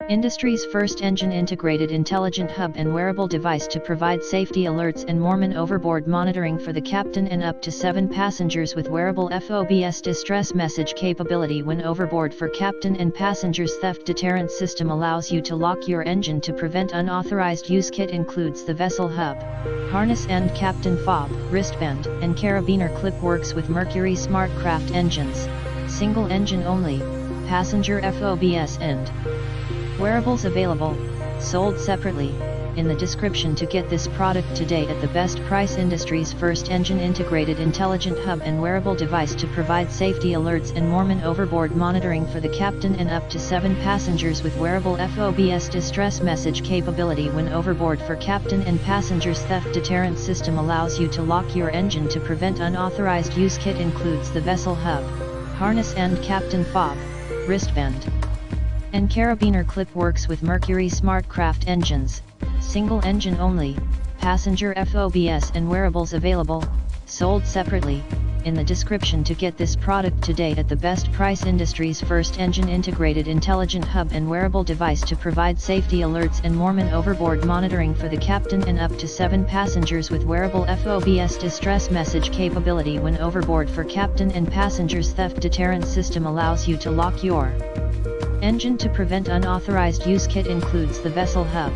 Industry's first engine-integrated intelligent hub and wearable device to provide safety alerts and Mormon overboard monitoring for the captain and up to 7 passengers with wearable FOBS distress message capability when overboard for captain and passengers. Theft deterrent system allows you to lock your engine to prevent unauthorized use. Kit includes the vessel hub, harness and captain fob, wristband, and carabiner clip. Works with Mercury SmartCraft engines, single engine only, passenger FOBS and wearables available, sold separately. In the description to get this product today at the best price. Industry's first engine-integrated intelligent hub and wearable device to provide safety alerts and Mormon overboard monitoring for the captain and up to 7 passengers with wearable FOBS distress message capability when overboard for captain and passengers. Theft deterrent system allows you to lock your engine to prevent unauthorized use. Kit includes the vessel hub, harness and captain fob, wristband, and carabiner clip. Works with Mercury SmartCraft engines, single engine only, passenger FOBS and wearables available, sold separately. In the description to get this product today at the best price. Industry's first engine-integrated intelligent hub and wearable device to provide safety alerts and Mormon overboard monitoring for the captain and up to 7 passengers with wearable FOBS distress message capability when overboard for captain and passengers. Theft deterrent system allows you to lock your engine to prevent unauthorized use. Kit includes the vessel hub,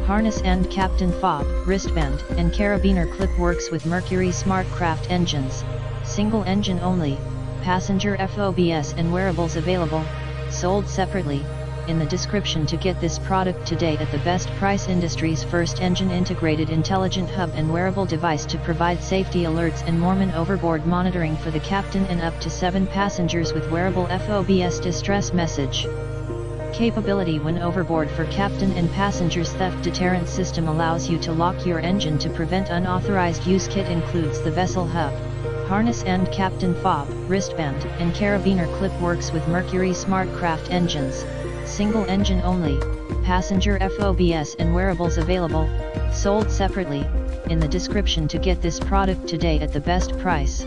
harness and captain fob, wristband, and carabiner clip. Works with Mercury SmartCraft engines, single engine only, passenger FOBS and wearables available, sold separately. In the description to get this product today at the best price. Industry's first engine-integrated intelligent hub and wearable device to provide safety alerts and Mormon overboard monitoring for the captain and up to 7 passengers with wearable FOBS distress message capability when overboard for captain and passengers. Theft deterrent system allows you to lock your engine to prevent unauthorized use. Kit includes the vessel hub, harness and captain fob, wristband, and carabiner clip. Works with Mercury SmartCraft engines, single engine only, passenger FOBS and wearables available, sold separately. In the description to get this product today at the best price.